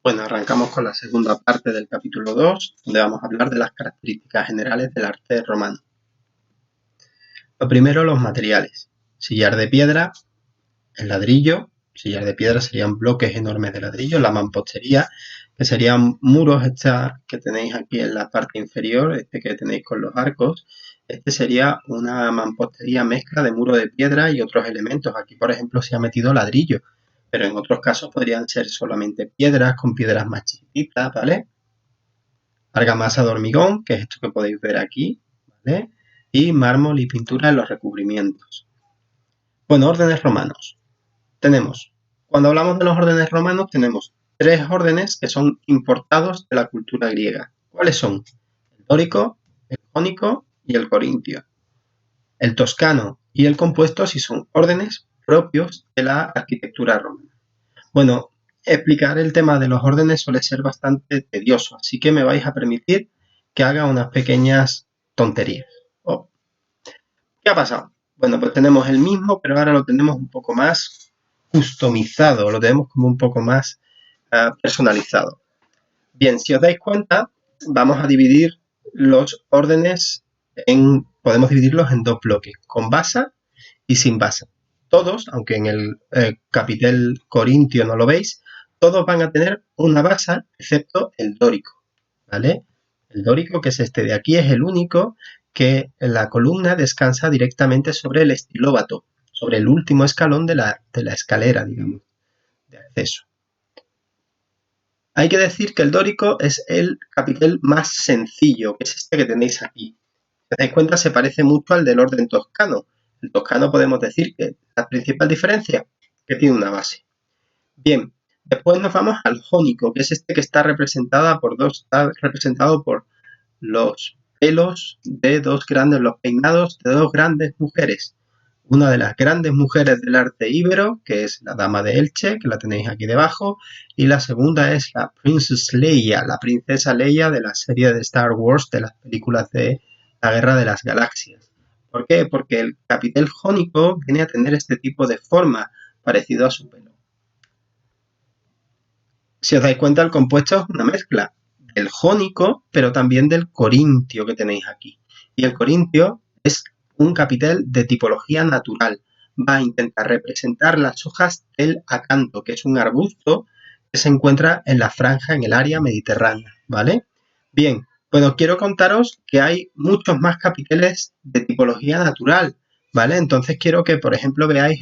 Bueno, arrancamos con la segunda parte del capítulo 2, donde vamos a hablar de las características generales del arte romano. Lo primero, los materiales. Sillar de piedra, el ladrillo. Sillar de piedra serían bloques enormes de ladrillo, la mampostería, que serían muros que tenéis aquí en la parte inferior, que tenéis con los arcos. Este sería una mampostería mezcla de muro de piedra y otros elementos. Aquí, por ejemplo, se ha metido ladrillo, pero en otros casos podrían ser solamente piedras, con piedras más chiquititas, ¿vale? Argamasa de hormigón, que es esto que podéis ver aquí, ¿vale? Y mármol y pintura en los recubrimientos. Bueno, órdenes romanos. Cuando hablamos de los órdenes romanos, tenemos tres órdenes que son importados de la cultura griega. ¿Cuáles son? El dórico, el jónico y el corintio. El toscano y el compuesto sí son órdenes propios de la arquitectura romana. Bueno, explicar el tema de los órdenes suele ser bastante tedioso, así que me vais a permitir que haga unas pequeñas tonterías. Oh. ¿Qué ha pasado? Bueno, pues tenemos el mismo, pero ahora lo tenemos un poco más customizado, lo tenemos como un poco más personalizado. Bien, si os dais cuenta, vamos a dividir los órdenes podemos dividirlos en dos bloques, con basa y sin basa. Todos, aunque en el capitel corintio no lo veis, todos van a tener una basa, excepto el dórico, ¿vale? El dórico, que es este de aquí, es el único que la columna descansa directamente sobre el estilóbato, sobre el último escalón de la escalera, digamos, de acceso. Hay que decir que el dórico es el capitel más sencillo, que es este que tenéis aquí. Si os dais cuenta, se parece mucho al del orden toscano. El toscano podemos decir que la principal diferencia, que tiene una base. Bien, después nos vamos al jónico, que es este que está representado por los pelos de los peinados de dos grandes mujeres. Una de las grandes mujeres del arte íbero, que es la dama de Elche, que la tenéis aquí debajo, y la segunda es la Princess Leia, la princesa Leia de la serie de Star Wars, de las películas de la Guerra de las Galaxias. ¿Por qué? Porque el capitel jónico viene a tener este tipo de forma, parecido a su pelo. Si os dais cuenta, el compuesto es una mezcla del jónico, pero también del corintio que tenéis aquí. Y el corintio es un capitel de tipología natural. Va a intentar representar las hojas del acanto, que es un arbusto que se encuentra en la franja, en el área mediterránea, ¿vale? Bien, bueno, quiero contaros que hay muchos más capiteles de tipología natural, ¿vale? Entonces quiero que, por ejemplo, veáis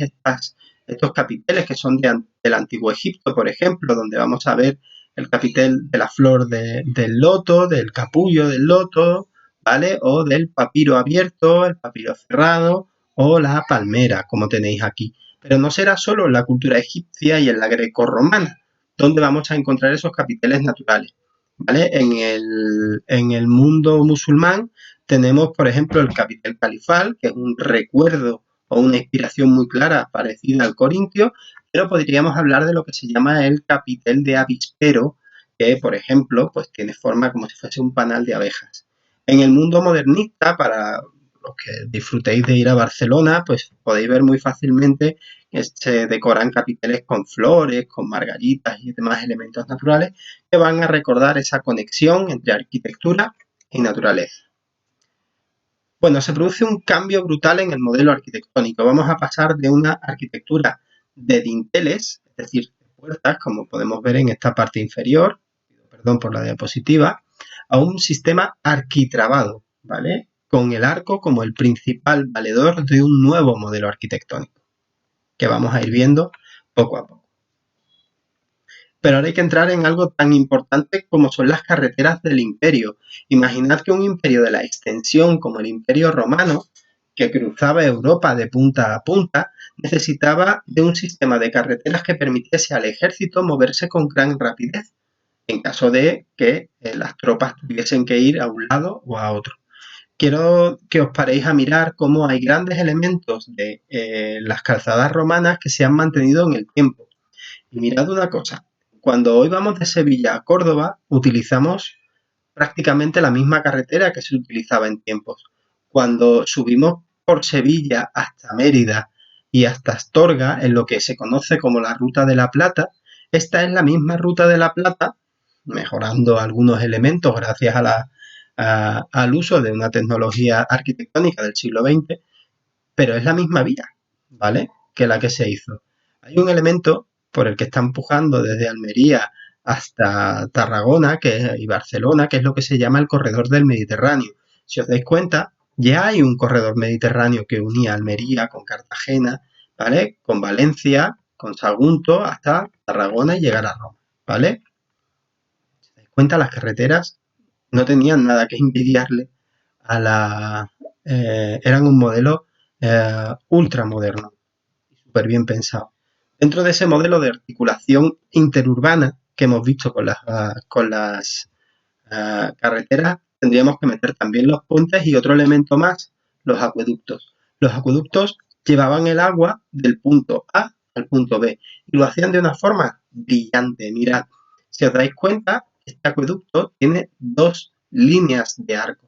estos capiteles que son del Antiguo Egipto, por ejemplo, donde vamos a ver el capitel de la flor del loto, del capullo del loto, ¿vale? O del papiro abierto, el papiro cerrado o la palmera, como tenéis aquí. Pero no será solo en la cultura egipcia y en la grecorromana donde vamos a encontrar esos capiteles naturales, ¿vale? En el mundo musulmán tenemos, por ejemplo, el capitel califal, que es un recuerdo o una inspiración muy clara parecida al corintio, pero podríamos hablar de lo que se llama el capitel de avispero, que, por ejemplo, pues tiene forma como si fuese un panal de abejas. En el mundo modernista, para los que disfrutéis de ir a Barcelona, pues podéis ver muy fácilmente que se decoran capiteles con flores, con margaritas y demás elementos naturales que van a recordar esa conexión entre arquitectura y naturaleza. Bueno, se produce un cambio brutal en el modelo arquitectónico. Vamos a pasar de una arquitectura de dinteles, es decir, de puertas, como podemos ver en esta parte inferior, perdón por la diapositiva, a un sistema arquitrabado, ¿vale? Con el arco como el principal valedor de un nuevo modelo arquitectónico, que vamos a ir viendo poco a poco. Pero ahora hay que entrar en algo tan importante como son las carreteras del imperio. Imaginad que un imperio de la extensión como el imperio romano, que cruzaba Europa de punta a punta, necesitaba de un sistema de carreteras que permitiese al ejército moverse con gran rapidez, en caso de que las tropas tuviesen que ir a un lado o a otro. Quiero que os paréis a mirar cómo hay grandes elementos de las calzadas romanas que se han mantenido en el tiempo. Y mirad una cosa, cuando hoy vamos de Sevilla a Córdoba, utilizamos prácticamente la misma carretera que se utilizaba en tiempos. Cuando subimos por Sevilla hasta Mérida y hasta Astorga, en lo que se conoce como la Ruta de la Plata, Esta es la misma ruta de la Plata, mejorando algunos elementos gracias al uso de una tecnología arquitectónica del siglo XX, pero es la misma vía, ¿vale? Que la que se hizo. Hay un elemento por el que está empujando desde Almería hasta Tarragona y Barcelona, que es lo que se llama el corredor del Mediterráneo. Si os dais cuenta, ya hay un corredor mediterráneo que unía Almería con Cartagena, ¿vale? Con Valencia, con Sagunto, hasta Tarragona y llegar a Roma, ¿vale? Si os dais cuenta, las carreteras no tenían nada que envidiarle a eran un modelo ultramoderno y súper bien pensado. Dentro de ese modelo de articulación interurbana que hemos visto con las carreteras, tendríamos que meter también los puentes y otro elemento más, los acueductos. Los acueductos llevaban el agua del punto A al punto B y lo hacían de una forma brillante. Mirad, si os dais cuenta, este acueducto tiene dos líneas de arco.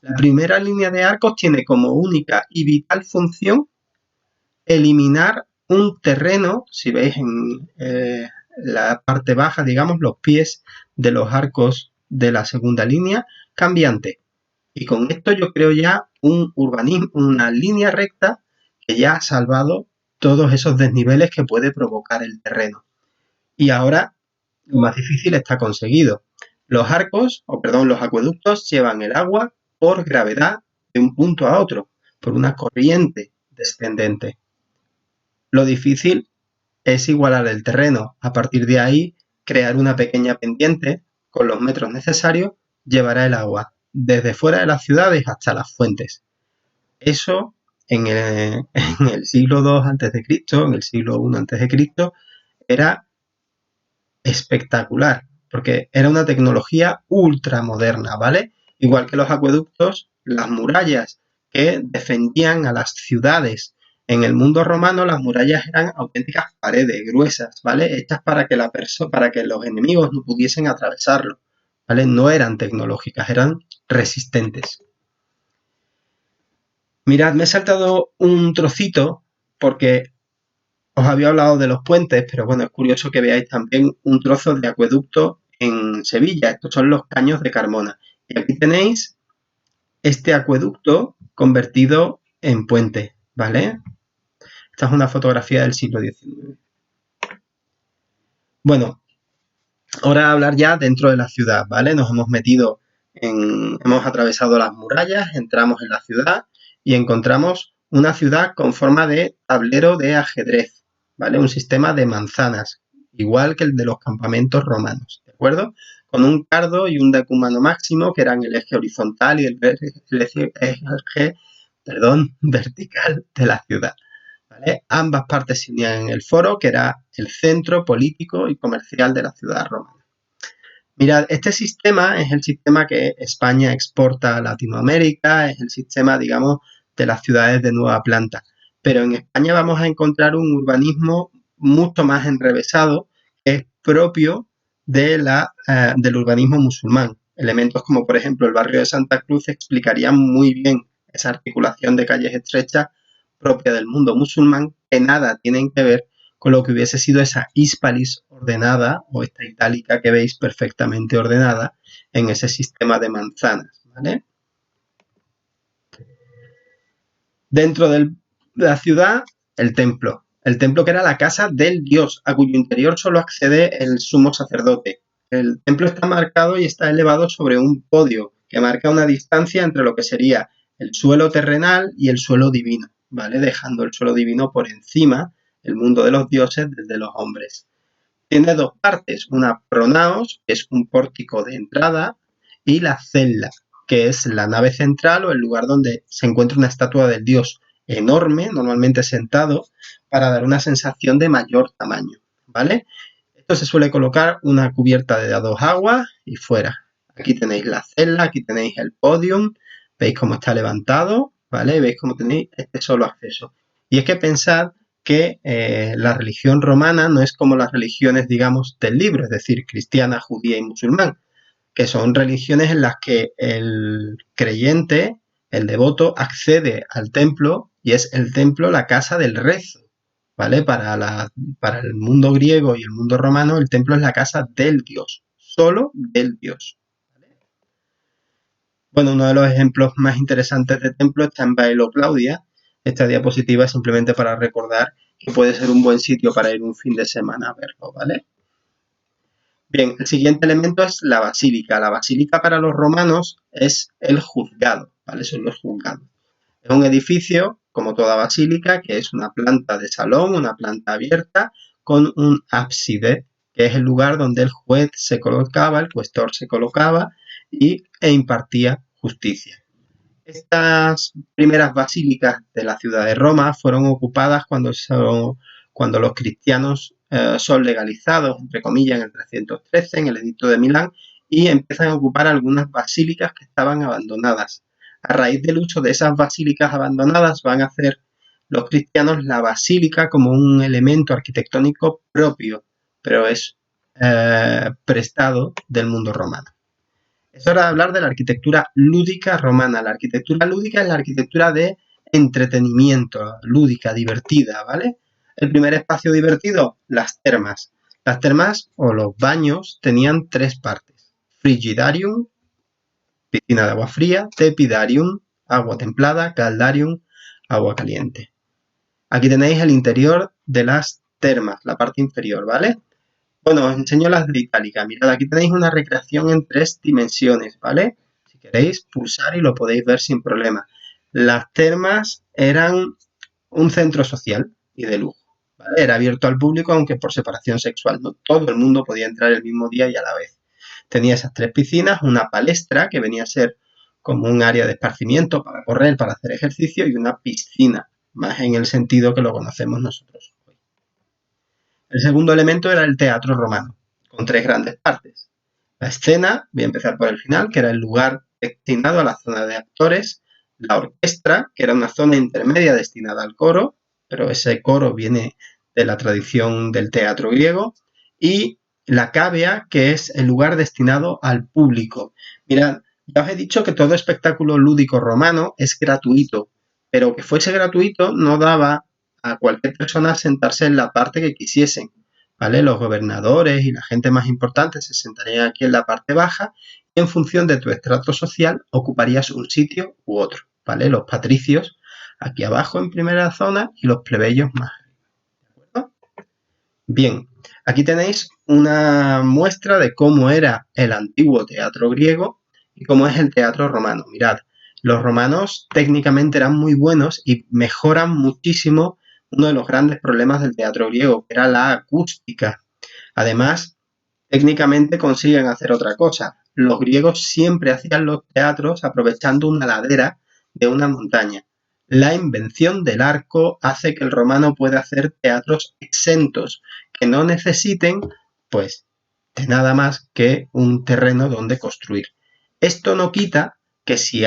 La primera línea de arcos tiene como única y vital función eliminar un terreno, si veis en la parte baja, digamos, los pies de los arcos de la segunda línea, cambiante. Y con esto yo creo ya un urbanismo, una línea recta que ya ha salvado todos esos desniveles que puede provocar el terreno. Y ahora lo más difícil está conseguido. Los arcos, o perdón, los acueductos llevan el agua por gravedad de un punto a otro, por una corriente descendente. Lo difícil es igualar el terreno. A partir de ahí, crear una pequeña pendiente con los metros necesarios llevará el agua desde fuera de las ciudades hasta las fuentes. Eso en el siglo II a.C., en el siglo I a.C., era espectacular, porque era una tecnología ultramoderna, ¿vale? Igual que los acueductos, las murallas que defendían a las ciudades. En el mundo romano las murallas eran auténticas paredes gruesas, ¿vale? Hechas para que los enemigos no pudiesen atravesarlo, ¿vale? No eran tecnológicas, eran resistentes. Mirad, me he saltado un trocito porque os había hablado de los puentes, pero bueno, es curioso que veáis también un trozo de acueducto en Sevilla. Estos son los Caños de Carmona. Y aquí tenéis este acueducto convertido en puente, ¿vale? Esta es una fotografía del siglo XIX. Bueno, ahora a hablar ya dentro de la ciudad, ¿vale? Hemos atravesado las murallas, entramos en la ciudad y encontramos una ciudad con forma de tablero de ajedrez, ¿vale? Un sistema de manzanas, igual que el de los campamentos romanos, ¿de acuerdo? Con un cardo y un decumano máximo, que eran el eje horizontal y el eje vertical de la ciudad, ¿vale? Ambas partes se unían en el foro, que era el centro político y comercial de la ciudad romana. Mirad, este sistema es el sistema que España exporta a Latinoamérica, es el sistema, digamos, de las ciudades de nueva planta. Pero en España vamos a encontrar un urbanismo mucho más enrevesado, que es propio del urbanismo musulmán. Elementos como, por ejemplo, el barrio de Santa Cruz explicarían muy bien esa articulación de calles estrechas propia del mundo musulmán, que nada tienen que ver con lo que hubiese sido esa Hispalis ordenada o esta itálica que veis perfectamente ordenada en ese sistema de manzanas, ¿vale? Dentro de la ciudad, el templo que era la casa del dios, a cuyo interior solo accede el sumo sacerdote. El templo está marcado y está elevado sobre un podio que marca una distancia entre lo que sería el suelo terrenal y el suelo divino, ¿vale? Dejando el suelo divino por encima, el mundo de los dioses, desde los hombres. Tiene dos partes, una pronaos, que es un pórtico de entrada, y la cella, que es la nave central o el lugar donde se encuentra una estatua del dios enorme, normalmente sentado, para dar una sensación de mayor tamaño, ¿vale? Esto se suele colocar una cubierta de a dos aguas y fuera. Aquí tenéis la celda, aquí tenéis el podium, veis cómo está levantado, ¿vale? Veis cómo tenéis este solo acceso. Y es que pensad que la religión romana no es como las religiones, digamos, del libro, es decir, cristiana, judía y musulmán, que son religiones en las que el creyente, el devoto, accede al templo y es el templo la casa del rezo, ¿vale? Para el mundo griego y el mundo romano, el templo es la casa del dios, solo del dios. Bueno, uno de los ejemplos más interesantes de templo está en Baelo Claudia. Esta diapositiva es simplemente para recordar que puede ser un buen sitio para ir un fin de semana a verlo, ¿vale? Bien, el siguiente elemento es la basílica. La basílica para los romanos es el juzgado, ¿vale? Son los juzgados. Es un edificio, como toda basílica, que es una planta de salón, una planta abierta, con un ábside, que es el lugar donde el juez se colocaba, el cuestor se colocaba e impartía justicia. Estas primeras basílicas de la ciudad de Roma fueron ocupadas cuando los cristianos son legalizados, entre comillas, en el 313, en el Edicto de Milán, y empiezan a ocupar algunas basílicas que estaban abandonadas. A raíz del uso de esas basílicas abandonadas van a hacer los cristianos la basílica como un elemento arquitectónico propio, pero es prestado del mundo romano. Es hora de hablar de la arquitectura lúdica romana. La arquitectura lúdica es la arquitectura de entretenimiento, lúdica, divertida, ¿vale? El primer espacio divertido, las termas. Las termas o los baños tenían tres partes: frigidarium, piscina de agua fría; tepidarium, agua templada; caldarium, agua caliente. Aquí tenéis el interior de las termas, la parte inferior, ¿vale? Bueno, os enseño las de Itálica. Mirad, aquí tenéis una recreación en 3 dimensiones, ¿vale? Si queréis pulsar y lo podéis ver sin problema. Las termas eran un centro social y de lujo, ¿vale? Era abierto al público, aunque por separación sexual. No todo el mundo podía entrar el mismo día y a la vez. Tenía esas 3 piscinas, una palestra que venía a ser como un área de esparcimiento para correr, para hacer ejercicio, y una piscina, más en el sentido que lo conocemos nosotros. El segundo elemento era el teatro romano, con 3 grandes partes. La escena, voy a empezar por el final, que era el lugar destinado a la zona de actores; la orquestra, que era una zona intermedia destinada al coro, pero ese coro viene de la tradición del teatro griego; y la cavea, que es el lugar destinado al público. Mirad, ya os he dicho que todo espectáculo lúdico romano es gratuito, pero que fuese gratuito no daba a cualquier persona sentarse en la parte que quisiesen, ¿vale? Los gobernadores y la gente más importante se sentarían aquí en la parte baja, y en función de tu estrato social ocuparías un sitio u otro, ¿vale? Los patricios aquí abajo en primera zona y los plebeyos más arriba. Bien, aquí tenéis una muestra de cómo era el antiguo teatro griego y cómo es el teatro romano. Mirad, los romanos técnicamente eran muy buenos y mejoran muchísimo uno de los grandes problemas del teatro griego, que era la acústica. Además, técnicamente consiguen hacer otra cosa. Los griegos siempre hacían los teatros aprovechando una ladera de una montaña. La invención del arco hace que el romano pueda hacer teatros exentos, que no necesiten, pues, de nada más que un terreno donde construir. Esto no quita que si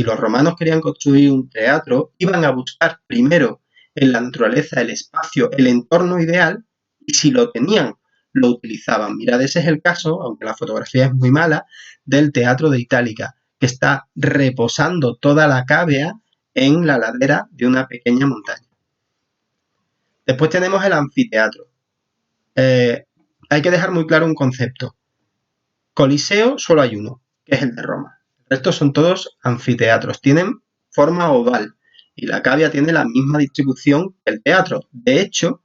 los romanos querían construir un teatro, iban a buscar primero en la naturaleza, el espacio, el entorno ideal, y si lo tenían, lo utilizaban. Mirad, ese es el caso, aunque la fotografía es muy mala, del teatro de Itálica, que está reposando toda la cavea en la ladera de una pequeña montaña. Después tenemos el anfiteatro. Hay que dejar muy claro un concepto. Coliseo solo hay uno, que es el de Roma. El resto son todos anfiteatros. Tienen forma oval y la cavea tiene la misma distribución que el teatro. De hecho,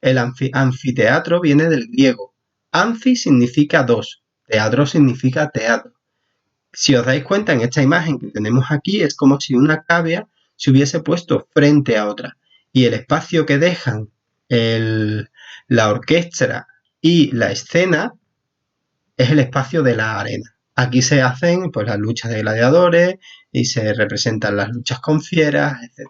el anfiteatro viene del griego. Anfi significa dos, teatro significa teatro. Si os dais cuenta, en esta imagen que tenemos aquí es como si una cavea se hubiese puesto frente a otra, y el espacio que dejan la orquesta y la escena es el espacio de la arena. Aquí se hacen pues las luchas de gladiadores y se representan las luchas con fieras, etc.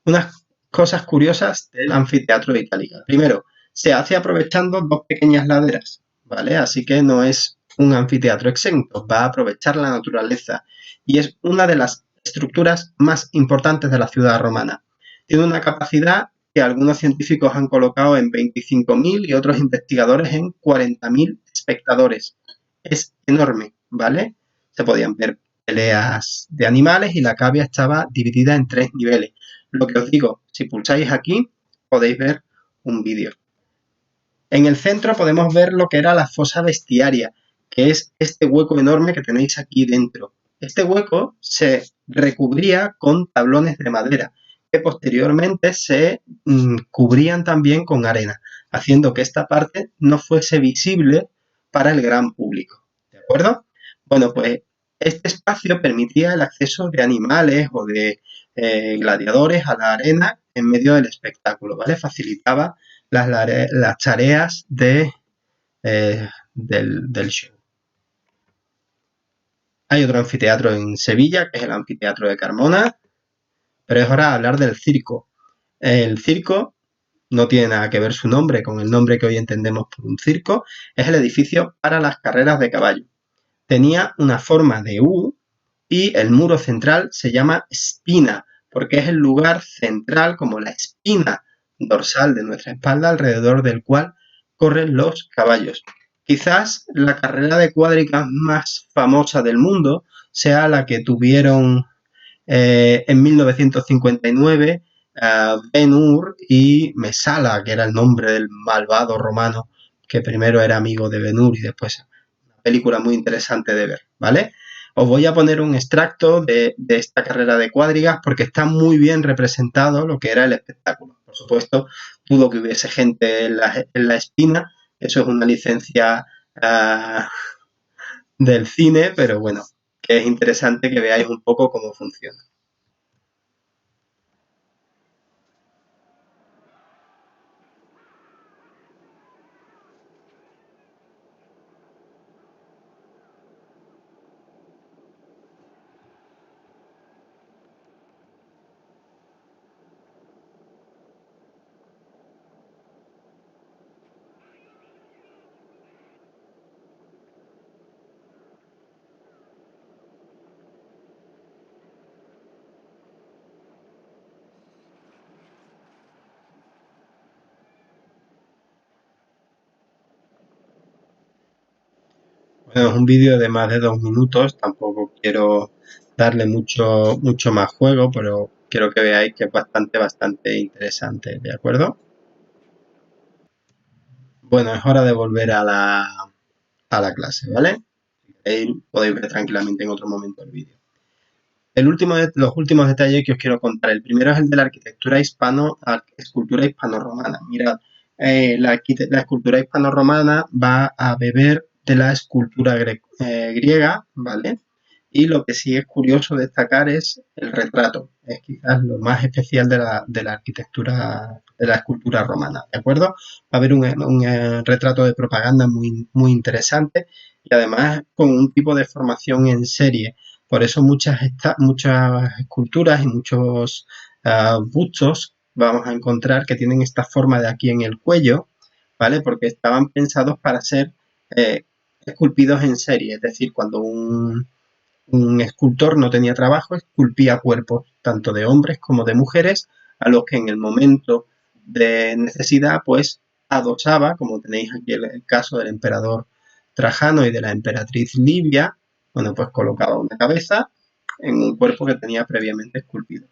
Unas cosas curiosas del anfiteatro de Itálica. Primero, se hace aprovechando 2 pequeñas laderas, ¿vale? Así que no es un anfiteatro exento, va a aprovechar la naturaleza y es una de las estructuras más importantes de la ciudad romana. Tiene una capacidad que algunos científicos han colocado en 25.000 y otros investigadores en 40.000 espectadores. Es enorme, ¿vale? Se podían ver peleas de animales y la cavea estaba dividida en 3 niveles. lo que os digo, si pulsáis aquí podéis ver un vídeo. En el centro podemos ver lo que era la fosa vestiaria, que es este hueco enorme que tenéis aquí dentro. Este hueco se recubría con tablones de madera, que posteriormente se cubrían también con arena, haciendo que esta parte no fuese visible para el gran público. ¿De acuerdo? Bueno, pues este espacio permitía el acceso de animales o de gladiadores a la arena en medio del espectáculo, ¿vale? Facilitaba las tareas del show. Hay otro anfiteatro en Sevilla, que es el anfiteatro de Carmona, pero es hora de hablar del circo. El circo no tiene nada que ver su nombre con el nombre que hoy entendemos por un circo, es el edificio para las carreras de caballo. Tenía una forma de U y el muro central se llama espina, porque es el lugar central, como la espina dorsal de nuestra espalda, alrededor del cual corren los caballos. Quizás la carrera de cuádricas más famosa del mundo sea la que tuvieron en 1959 Ben-Hur y Mesala, que era el nombre del malvado romano que primero era amigo de Ben-Hur y después una película muy interesante de ver, ¿vale? Os voy a poner un extracto de esta carrera de cuadrigas porque está muy bien representado lo que era el espectáculo. Por supuesto, dudo que hubiese gente en la espina, eso es una licencia del cine, pero bueno, que es interesante que veáis un poco cómo funciona. Bueno, es un vídeo de más de 2 minutos, tampoco quiero darle mucho más juego, pero quiero que veáis que es bastante interesante, ¿de acuerdo? Bueno, es hora de volver a la clase, ¿vale? Podéis ver tranquilamente en otro momento el vídeo. Los últimos detalles que os quiero contar. El primero es el de la escultura hispano-romana. Mirad, la escultura hispano-romana va a beber de la escultura griega, ¿vale? Y lo que sí es curioso destacar es el retrato. Es quizás lo más especial de la arquitectura, de la escultura romana, ¿de acuerdo? Va a haber un retrato de propaganda muy interesante y además con un tipo de formación en serie. Por eso muchas esculturas y muchos bustos vamos a encontrar que tienen esta forma de aquí en el cuello, ¿vale? Porque estaban pensados para ser eh, esculpidos en serie, es decir, cuando un escultor no tenía trabajo, esculpía cuerpos tanto de hombres como de mujeres, a los que en el momento de necesidad, pues adosaba, como tenéis aquí el caso del emperador Trajano y de la emperatriz Livia, bueno, pues colocaba una cabeza en un cuerpo que tenía previamente esculpido.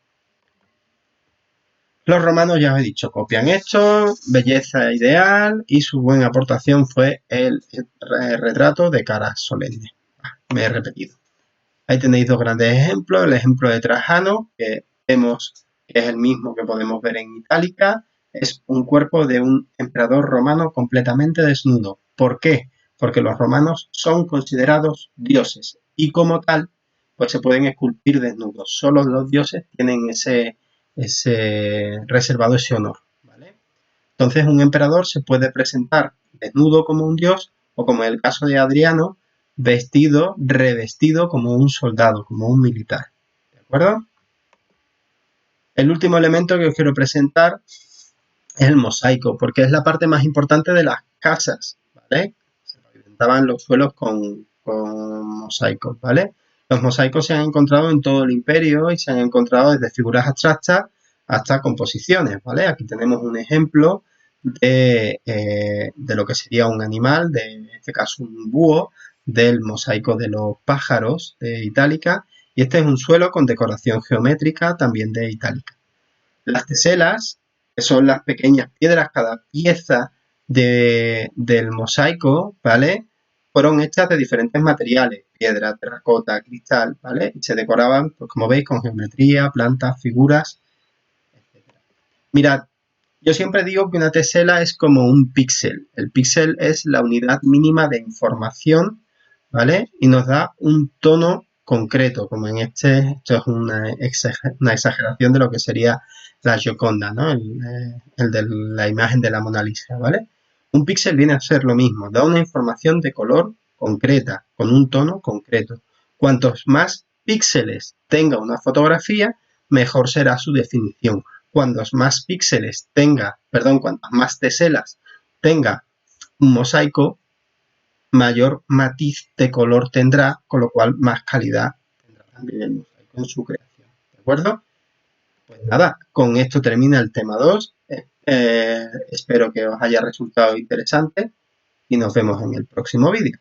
Los romanos, ya os he dicho, copian esto, belleza ideal, y su buena aportación fue el retrato de cara solemne. Me he repetido. Ahí tenéis dos grandes ejemplos. El ejemplo de Trajano, que vemos que es el mismo que podemos ver en Itálica, es un cuerpo de un emperador romano completamente desnudo. ¿Por qué? Porque los romanos son considerados dioses y como tal, pues se pueden esculpir desnudos. Solo los dioses tienen reservado ese honor, ¿vale? Entonces un emperador se puede presentar desnudo como un dios o como en el caso de Adriano, revestido como un soldado, como un militar. ¿De acuerdo? El último elemento que os quiero presentar es el mosaico, porque es la parte más importante de las casas, ¿vale? Se pavimentaban los suelos con mosaicos, ¿vale? Los mosaicos se han encontrado en todo el imperio y se han encontrado desde figuras abstractas hasta composiciones, ¿vale? Aquí tenemos un ejemplo de lo que sería un animal, en este caso un búho, del mosaico de los pájaros de Itálica, y este es un suelo con decoración geométrica también de Itálica. Las teselas, que son las pequeñas piedras, cada pieza del mosaico, ¿vale? Fueron hechas de diferentes materiales, piedra, terracota, cristal, ¿vale? Y se decoraban, pues como veis, con geometría, plantas, figuras, etc. Mirad, yo siempre digo que una tesela es como un píxel. El píxel es la unidad mínima de información, ¿vale? Y nos da un tono concreto, como en esto es una exageración de lo que sería la Gioconda, ¿no? El de la imagen de la Mona Lisa, ¿vale? Un píxel viene a ser lo mismo, da una información de color concreta, con un tono concreto. Cuantos más píxeles tenga una fotografía, mejor será su definición. Cuantos más píxeles tenga, perdón, cuantas más teselas tenga un mosaico, mayor matiz de color tendrá, con lo cual más calidad tendrá también el mosaico en su creación. ¿De acuerdo? Pues nada, con esto termina el tema 2. Espero que os haya resultado interesante y nos vemos en el próximo vídeo.